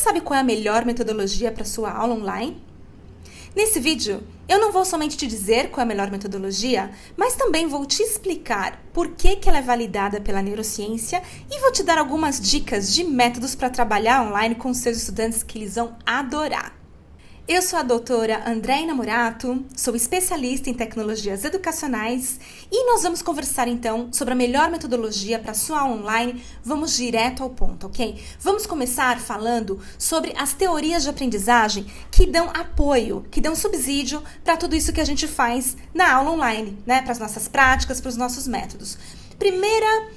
sabe qual é a melhor metodologia para sua aula online? Nesse vídeo, eu não vou somente te dizer qual é a melhor metodologia, mas também vou te explicar por que ela é validada pela neurociência e vou te dar algumas dicas de métodos para trabalhar online com seus estudantes que eles vão adorar. Eu sou a doutora Andréina Morato, sou especialista em tecnologias educacionais e nós vamos conversar então sobre a melhor metodologia para sua aula online. Vamos direto ao ponto, ok? Vamos começar falando sobre as teorias de aprendizagem que dão apoio, que dão subsídio para tudo isso que a gente faz na aula online, né? Para as nossas práticas, para os nossos métodos. Primeira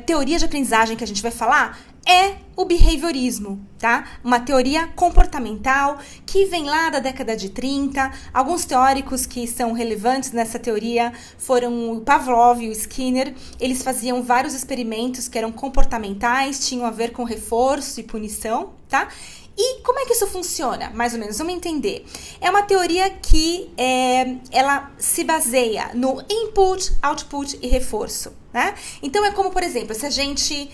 teoria de aprendizagem que a gente vai falar é o behaviorismo, tá? Uma teoria comportamental que vem lá da década de 30. Alguns teóricos que são relevantes nessa teoria foram o Pavlov e o Skinner. Eles faziam vários experimentos que eram comportamentais, tinham a ver com reforço e punição, tá? E como é que isso funciona? Mais ou menos, vamos entender. É uma teoria que ela se baseia no input, output e reforço, né? Então é como, por exemplo, se a gente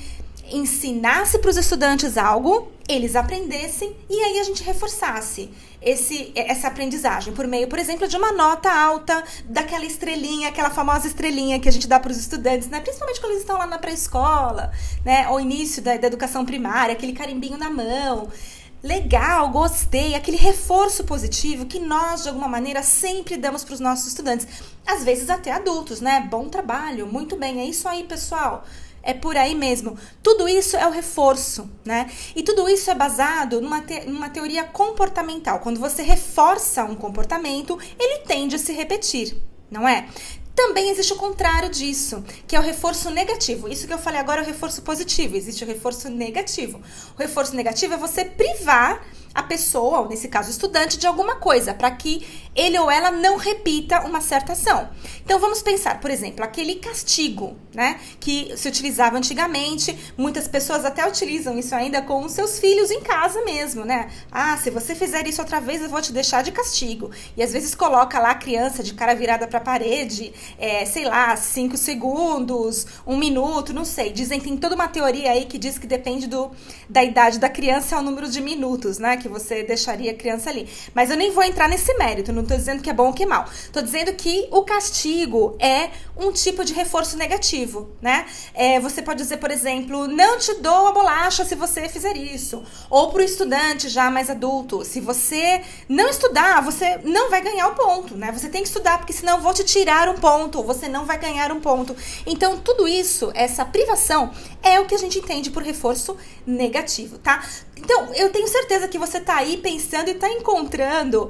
ensinasse para os estudantes algo, eles aprendessem e aí a gente reforçasse essa aprendizagem por meio, por exemplo, de uma nota alta, daquela estrelinha, aquela famosa estrelinha que a gente dá para os estudantes, né? Principalmente quando eles estão lá na pré-escola, né? Ou início da educação primária, aquele carimbinho na mão. Legal, gostei, aquele reforço positivo que nós, de alguma maneira, sempre damos para os nossos estudantes. Às vezes até adultos, né? Bom trabalho, muito bem, é isso aí, pessoal. É por aí mesmo. Tudo isso é o reforço, né? E tudo isso é baseado numa teoria comportamental. Quando você reforça um comportamento, ele tende a se repetir, não é? Também existe o contrário disso, que é o reforço negativo. Isso que eu falei agora é o reforço positivo. Existe o reforço negativo. O reforço negativo é você privar a pessoa, ou nesse caso o estudante, de alguma coisa, para que ele ou ela não repita uma certa ação. Então vamos pensar, por exemplo, aquele castigo, né, que se utilizava antigamente, muitas pessoas até utilizam isso ainda com os seus filhos em casa mesmo, né? Ah, se você fizer isso outra vez, eu vou te deixar de castigo. E às vezes coloca lá a criança de cara virada para a parede, sei lá, 5 segundos, 1 minuto, não sei. Dizem que tem toda uma teoria aí que diz que depende da idade da criança ao número de minutos, né, que você deixaria a criança ali. Mas eu nem vou entrar nesse mérito, não tô dizendo que é bom ou que é mal. Tô dizendo que o castigo é um tipo de reforço negativo, né? Você pode dizer, por exemplo, não te dou a bolacha se você fizer isso. Ou pro estudante já mais adulto, se você não estudar, você não vai ganhar o ponto, né? Você tem que estudar, porque senão eu vou te tirar um ponto, ou você não vai ganhar um ponto. Então, tudo isso, essa privação, é o que a gente entende por reforço negativo, tá? Então, eu tenho certeza que você tá aí pensando e tá encontrando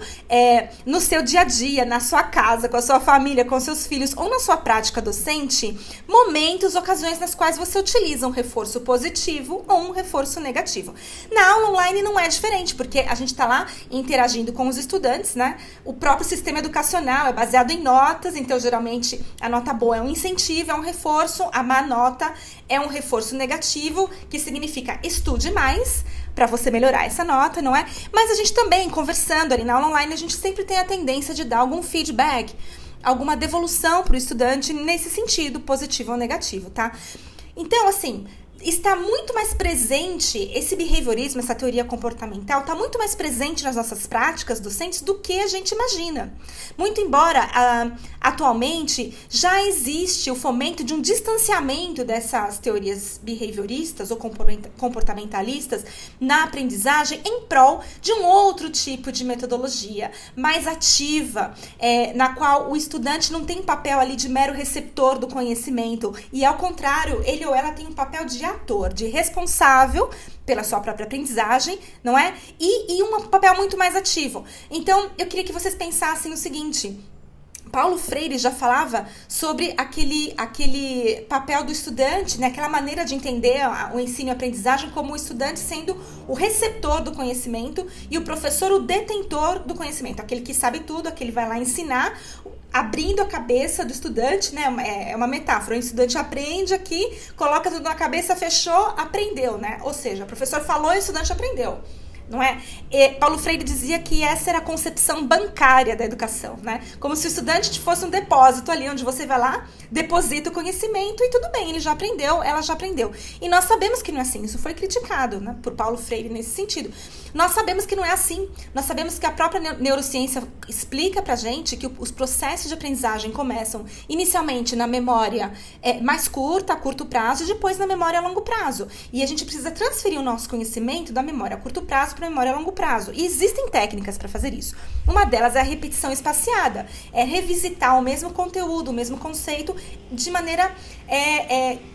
no seu dia a dia, na sua casa, com a sua família, com seus filhos ou na sua prática docente, momentos, ocasiões nas quais você utiliza um reforço positivo ou um reforço negativo. Na aula online não é diferente, porque a gente tá lá interagindo com os estudantes, né? O próprio sistema educacional é baseado em notas, então geralmente a nota boa é um incentivo, é um reforço, a má nota é um reforço negativo, que significa estude mais, para você melhorar essa nota, não é? Mas a gente também, conversando ali na aula online, a gente sempre tem a tendência de dar algum feedback, alguma devolução para o estudante nesse sentido, positivo ou negativo, tá? Então, assim, está muito mais presente, esse behaviorismo, essa teoria comportamental, está muito mais presente nas nossas práticas docentes do que a gente imagina. Muito embora, atualmente, já existe o fomento de um distanciamento dessas teorias behavioristas ou comportamentalistas na aprendizagem em prol de um outro tipo de metodologia, mais ativa, na qual o estudante não tem papel ali de mero receptor do conhecimento e, ao contrário, ele ou ela tem um papel de ator, de responsável pela sua própria aprendizagem, não é? E um papel muito mais ativo. Então, eu queria que vocês pensassem o seguinte: Paulo Freire já falava sobre aquele papel do estudante, né? Aquela maneira de entender o ensino e a aprendizagem como o estudante sendo o receptor do conhecimento e o professor o detentor do conhecimento, aquele que sabe tudo, aquele que vai lá ensinar, abrindo a cabeça do estudante, né? É uma metáfora. O estudante aprende aqui, coloca tudo na cabeça, fechou, aprendeu, né? Ou seja, o professor falou e o estudante aprendeu. não é? E Paulo Freire dizia que essa era a concepção bancária da educação, né? Como se o estudante fosse um depósito ali, onde você vai lá, deposita o conhecimento e tudo bem, ele já aprendeu, ela já aprendeu. E nós sabemos que não é assim, isso foi criticado, né, por Paulo Freire nesse sentido. Nós sabemos que não é assim, nós sabemos que a própria neurociência explica pra gente que os processos de aprendizagem começam inicialmente na memória mais curta, a curto prazo, e depois na memória a longo prazo. E a gente precisa transferir o nosso conhecimento da memória a curto prazo para a memória a longo prazo. E existem técnicas para fazer isso. Uma delas é a repetição espaciada, é revisitar o mesmo conteúdo, o mesmo conceito, de maneira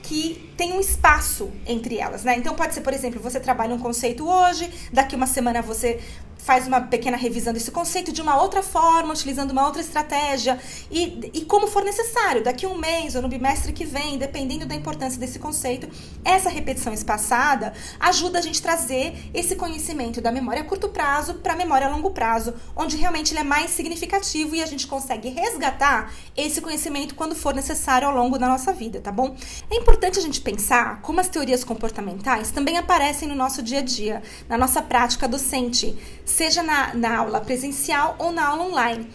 que tem um espaço entre elas, né? Então pode ser, por exemplo, você trabalha um conceito hoje, daqui uma semana você faz uma pequena revisão desse conceito de uma outra forma, utilizando uma outra estratégia, e como for necessário, daqui um mês ou no bimestre que vem, dependendo da importância desse conceito, essa repetição espaçada ajuda a gente a trazer esse conhecimento da memória a curto prazo para a memória a longo prazo, onde realmente ele é mais significativo e a gente consegue resgatar esse conhecimento quando for necessário ao longo da nossa vida, tá bom? É importante a gente pensar como as teorias comportamentais também aparecem no nosso dia a dia, na nossa prática docente, seja na aula presencial ou na aula online.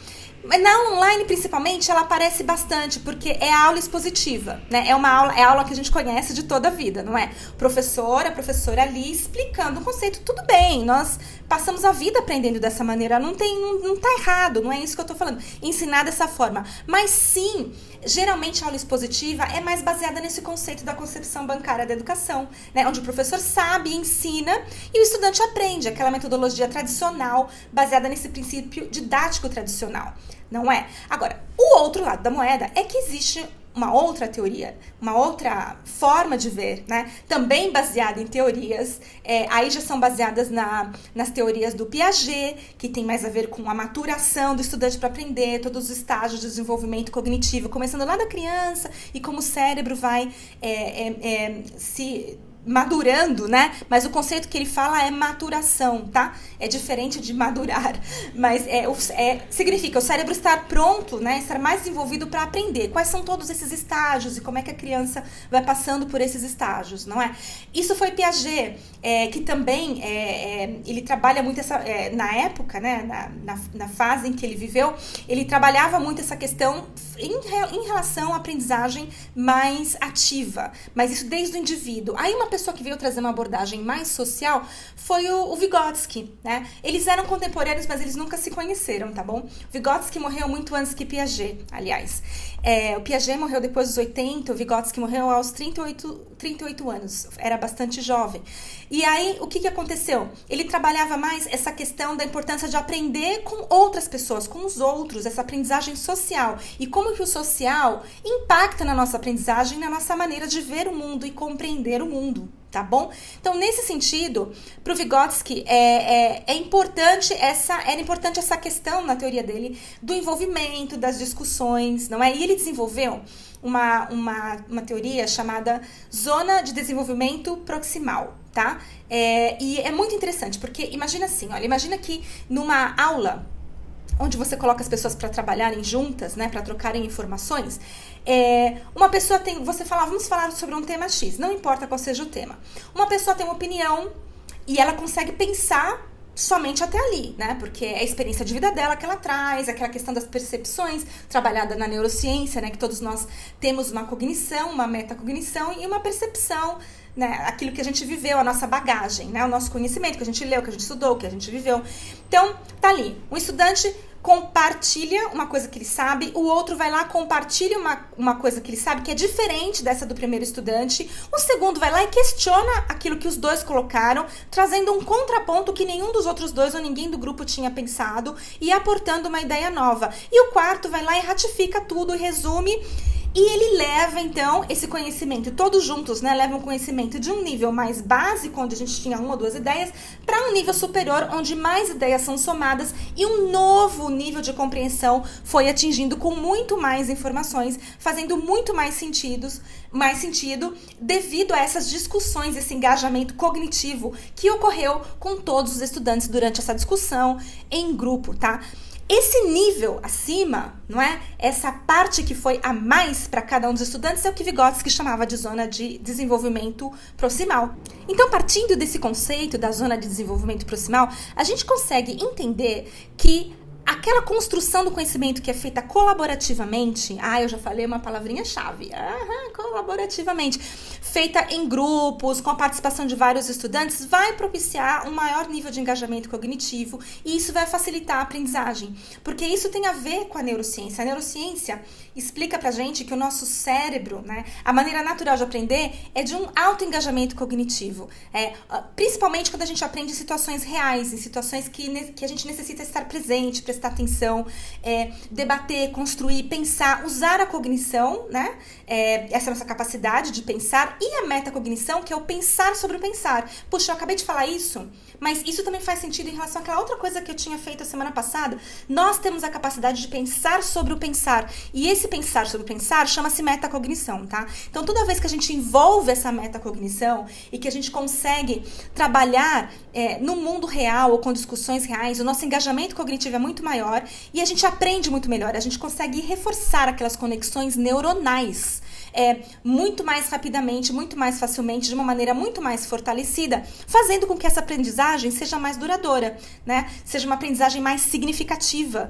Mas na aula online, principalmente, ela aparece bastante, porque é a aula expositiva, né? É a aula que a gente conhece de toda a vida, não é? A professora ali explicando o conceito, tudo bem, nós passamos a vida aprendendo dessa maneira, não tá errado, não é isso que eu tô falando, ensinar dessa forma. Mas sim, geralmente a aula expositiva é mais baseada nesse conceito da concepção bancária da educação, né? Onde o professor sabe, ensina e o estudante aprende, aquela metodologia tradicional baseada nesse princípio didático tradicional. Não é? Agora, o outro lado da moeda é que existe uma outra teoria, uma outra forma de ver, né? Também baseada em teorias, aí já são baseadas nas teorias do Piaget, que tem mais a ver com a maturação do estudante para aprender, todos os estágios de desenvolvimento cognitivo, começando lá da criança e como o cérebro vai se madurando, né? Mas o conceito que ele fala é maturação, tá? É diferente de madurar, mas significa o cérebro estar pronto, né? Estar mais desenvolvido para aprender. Quais são todos esses estágios e como é que a criança vai passando por esses estágios, não é? Isso foi Piaget, que também ele trabalha muito na época, né? Na fase em que ele viveu, ele trabalhava muito essa questão em relação à aprendizagem mais ativa, mas isso desde o indivíduo. Aí uma pessoa que veio trazer uma abordagem mais social foi o Vygotsky, né? Eles eram contemporâneos, mas eles nunca se conheceram, tá bom? Vygotsky morreu muito antes que Piaget, aliás. O Piaget morreu depois dos 80, o Vygotsky morreu aos 38 anos, era bastante jovem. E aí, o que aconteceu? Ele trabalhava mais essa questão da importância de aprender com outras pessoas, com os outros, essa aprendizagem social. E como que o social impacta na nossa aprendizagem, na nossa maneira de ver o mundo e compreender o mundo. Tá bom? Então, nesse sentido, para o Vygotsky, era importante essa questão, na teoria dele, do envolvimento, das discussões, não é? E ele desenvolveu uma teoria chamada Zona de Desenvolvimento Proximal, tá? E é muito interessante, porque imagina assim, olha, imagina que numa aula onde você coloca as pessoas para trabalharem juntas, né, para trocarem informações, uma pessoa você fala, vamos falar sobre um tema X, não importa qual seja o tema. Uma pessoa tem uma opinião e ela consegue pensar somente até ali, né, porque é a experiência de vida dela que ela traz, aquela questão das percepções, trabalhada na neurociência, né, que todos nós temos uma cognição, uma metacognição e uma percepção, né, aquilo que a gente viveu, a nossa bagagem, né, o nosso conhecimento, que a gente leu, que a gente estudou, que a gente viveu. Então, tá ali, o estudante compartilha uma coisa que ele sabe, o outro vai lá, compartilha uma coisa que ele sabe, que é diferente dessa do primeiro estudante, o segundo vai lá e questiona aquilo que os dois colocaram, trazendo um contraponto que nenhum dos outros dois ou ninguém do grupo tinha pensado e aportando uma ideia nova. E o quarto vai lá e ratifica tudo, resume. E ele leva, então, esse conhecimento, todos juntos, né, levam o conhecimento de um nível mais básico, onde a gente tinha uma ou duas ideias, para um nível superior, onde mais ideias são somadas e um novo nível de compreensão foi atingindo com muito mais informações, fazendo muito mais sentido devido a essas discussões, esse engajamento cognitivo que ocorreu com todos os estudantes durante essa discussão em grupo, tá? Esse nível acima, não é? Essa parte que foi a mais para cada um dos estudantes é o que Vygotsky chamava de zona de desenvolvimento proximal. Então, partindo desse conceito da zona de desenvolvimento proximal, a gente consegue entender que aquela construção do conhecimento que é feita colaborativamente, eu já falei uma palavrinha-chave, colaborativamente, feita em grupos, com a participação de vários estudantes, vai propiciar um maior nível de engajamento cognitivo e isso vai facilitar a aprendizagem, porque isso tem a ver com a neurociência. A neurociência explica pra gente que o nosso cérebro, né, a maneira natural de aprender é de um alto engajamento cognitivo, principalmente quando a gente aprende em situações reais, em situações que a gente necessita estar presente, prestar atenção, debater, construir, pensar, usar a cognição, né? Essa é a nossa capacidade de pensar, e a metacognição, que é o pensar sobre o pensar. Puxa, eu acabei de falar isso, mas isso também faz sentido em relação àquela outra coisa que eu tinha feito a semana passada. Nós temos a capacidade de pensar sobre o pensar, e esse pensar sobre o pensar chama-se metacognição, tá? Então, toda vez que a gente envolve essa metacognição e que a gente consegue trabalhar no mundo real ou com discussões reais, o nosso engajamento cognitivo é muito maior e a gente aprende muito melhor, a gente consegue reforçar aquelas conexões neuronais muito mais rapidamente, muito mais facilmente, de uma maneira muito mais fortalecida, fazendo com que essa aprendizagem seja mais duradoura, né? Seja uma aprendizagem mais significativa.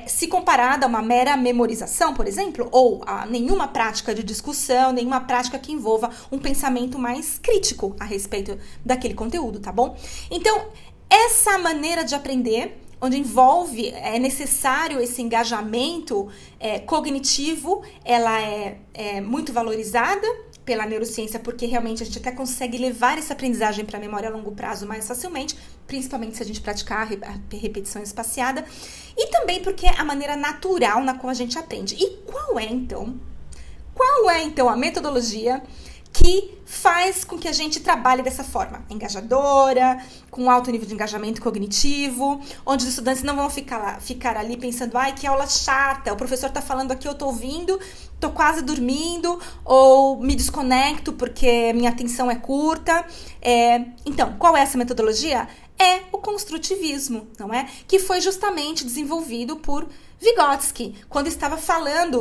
Se comparada a uma mera memorização, por exemplo, ou a nenhuma prática de discussão, nenhuma prática que envolva um pensamento mais crítico a respeito daquele conteúdo, tá bom? Então, essa maneira de aprender, onde é necessário esse engajamento cognitivo, ela é muito valorizada pela neurociência, porque realmente a gente até consegue levar essa aprendizagem para a memória a longo prazo mais facilmente, principalmente se a gente praticar a repetição espaciada, e também porque é a maneira natural na qual a gente aprende. E qual é então a metodologia que faz com que a gente trabalhe dessa forma? Engajadora, com alto nível de engajamento cognitivo, onde os estudantes não vão ficar ali pensando, que aula chata, o professor está falando aqui, eu estou ouvindo, estou quase dormindo, ou me desconecto porque minha atenção é curta. Então, qual é essa metodologia? É o construtivismo, não é? Que foi justamente desenvolvido por Vygotsky, quando estava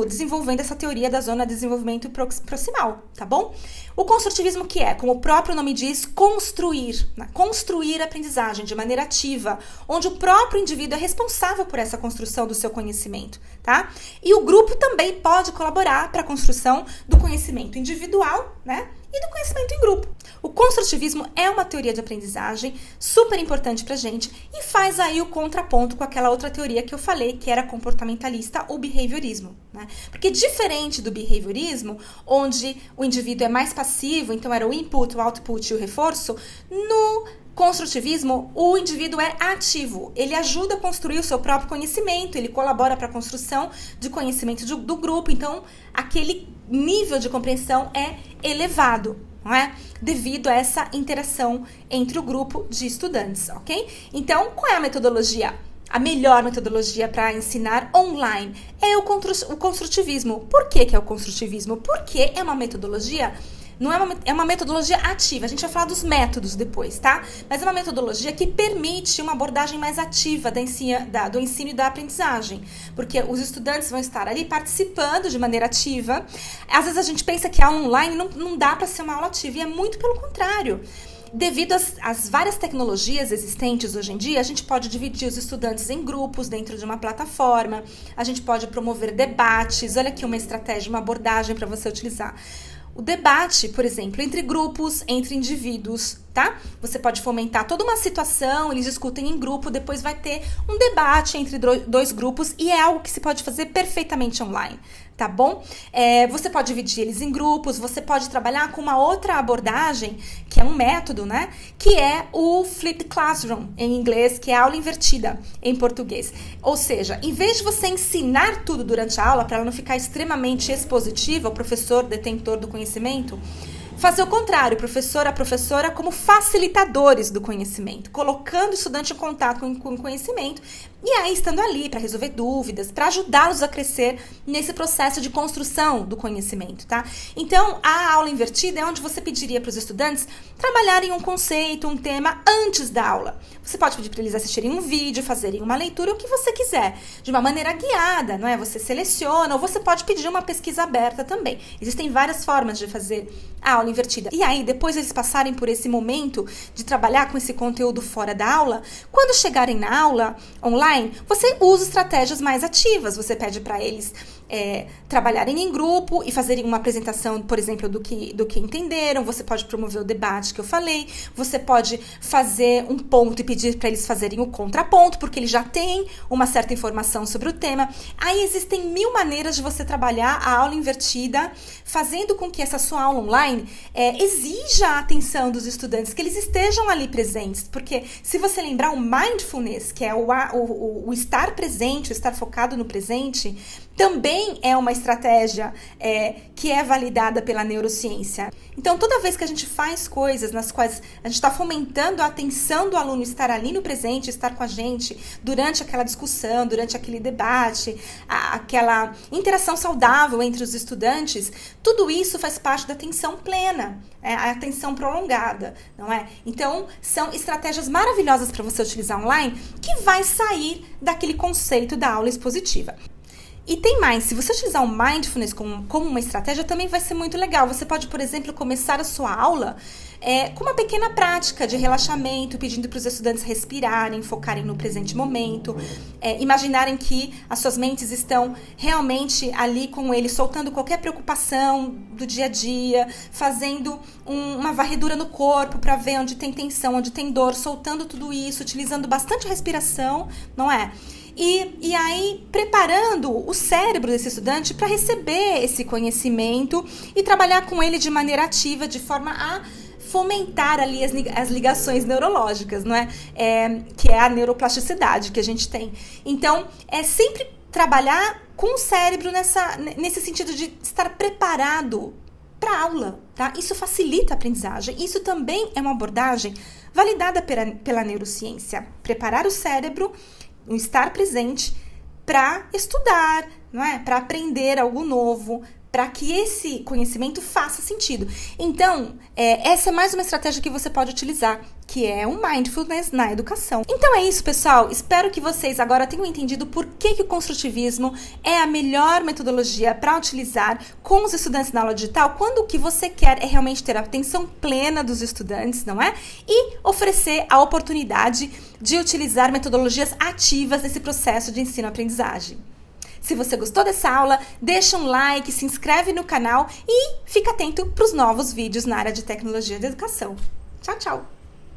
desenvolvendo essa teoria da zona de desenvolvimento proximal, tá bom? O construtivismo que como o próprio nome diz, construir a aprendizagem de maneira ativa, onde o próprio indivíduo é responsável por essa construção do seu conhecimento, tá? E o grupo também pode colaborar para a construção do conhecimento individual, né? E do conhecimento em grupo. O construtivismo é uma teoria de aprendizagem super importante pra gente e faz aí o contraponto com aquela outra teoria que eu falei, que era comportamentalista ou behaviorismo, né? Porque diferente do behaviorismo, onde o indivíduo é mais passivo, então era o input, o output e o reforço, no construtivismo, o indivíduo é ativo, ele ajuda a construir o seu próprio conhecimento, ele colabora para a construção de conhecimento do grupo, então aquele nível de compreensão é elevado, não é? Devido a essa interação entre o grupo de estudantes, ok? Então, qual é a metodologia? A melhor metodologia para ensinar online é o construtivismo. Por que é o construtivismo? Porque é uma metodologia... É uma metodologia ativa, a gente vai falar dos métodos depois, tá? Mas é uma metodologia que permite uma abordagem mais ativa do ensino e da aprendizagem, porque os estudantes vão estar ali participando de maneira ativa. Às vezes a gente pensa que a aula online não dá para ser uma aula ativa, e é muito pelo contrário. Devido às várias tecnologias existentes hoje em dia, a gente pode dividir os estudantes em grupos dentro de uma plataforma, a gente pode promover debates. Olha aqui uma estratégia, uma abordagem para você utilizar. O debate, por exemplo, entre grupos, entre indivíduos, tá? Você pode fomentar toda uma situação, eles discutem em grupo, depois vai ter um debate entre dois grupos e é algo que se pode fazer perfeitamente online, tá bom? Você pode dividir eles em grupos, você pode trabalhar com uma outra abordagem, que é um método, né? Que é o Flipped Classroom, em inglês, que é a aula invertida em português. Ou seja, em vez de você ensinar tudo durante a aula, para ela não ficar extremamente expositiva, o professor detentor do conhecimento, fazer o contrário, a professora como facilitadores do conhecimento, colocando o estudante em contato com o conhecimento E aí, estando ali para resolver dúvidas, para ajudá-los a crescer nesse processo de construção do conhecimento, tá? Então, a aula invertida é onde você pediria para os estudantes trabalharem um conceito, um tema antes da aula. Você pode pedir para eles assistirem um vídeo, fazerem uma leitura, o que você quiser, de uma maneira guiada, não é? Você seleciona, ou você pode pedir uma pesquisa aberta também. Existem várias formas de fazer a aula invertida. E aí, depois eles passarem por esse momento de trabalhar com esse conteúdo fora da aula, quando chegarem na aula online, você usa estratégias mais ativas. Você pede para eles trabalharem em grupo e fazerem uma apresentação, por exemplo, do que entenderam. Você pode promover o debate que eu falei. Você pode fazer um ponto e pedir para eles fazerem o contraponto, porque eles já têm uma certa informação sobre o tema. Aí existem 1000 maneiras de você trabalhar a aula invertida, fazendo com que essa sua aula online exija a atenção dos estudantes, que eles estejam ali presentes. Porque se você lembrar, o mindfulness, que é o estar presente, o estar focado no presente, também é uma estratégia que é validada pela neurociência. Então, toda vez que a gente faz coisas nas quais a gente está fomentando a atenção do aluno estar ali no presente, estar com a gente durante aquela discussão, durante aquele debate, aquela interação saudável entre os estudantes, tudo isso faz parte da atenção plena, a atenção prolongada, não é? Então, são estratégias maravilhosas para você utilizar online que vai sair daquele conceito da aula expositiva. E tem mais, se você utilizar o Mindfulness como uma estratégia, também vai ser muito legal. Você pode, por exemplo, começar a sua aula com uma pequena prática de relaxamento, pedindo para os estudantes respirarem, focarem no presente momento, imaginarem que as suas mentes estão realmente ali com eles, soltando qualquer preocupação do dia a dia, fazendo uma varredura no corpo para ver onde tem tensão, onde tem dor, soltando tudo isso, utilizando bastante respiração, não é? E aí, preparando o cérebro desse estudante para receber esse conhecimento e trabalhar com ele de maneira ativa, de forma a fomentar ali as ligações neurológicas, não é? Que é a neuroplasticidade que a gente tem. Então, é sempre trabalhar com o cérebro nesse sentido de estar preparado para a aula, tá? Isso facilita a aprendizagem. Isso também é uma abordagem validada pela neurociência. Preparar o cérebro, o estar presente para estudar, não é? Para aprender algo novo, para que esse conhecimento faça sentido. Então, essa é mais uma estratégia que você pode utilizar, que é o Mindfulness na educação. Então é isso, pessoal. Espero que vocês agora tenham entendido por que o construtivismo é a melhor metodologia para utilizar com os estudantes na aula digital, quando o que você quer é realmente ter a atenção plena dos estudantes, não é? E oferecer a oportunidade de utilizar metodologias ativas nesse processo de ensino-aprendizagem. Se você gostou dessa aula, deixa um like, se inscreve no canal e fica atento para os novos vídeos na área de tecnologia da educação. Tchau, tchau!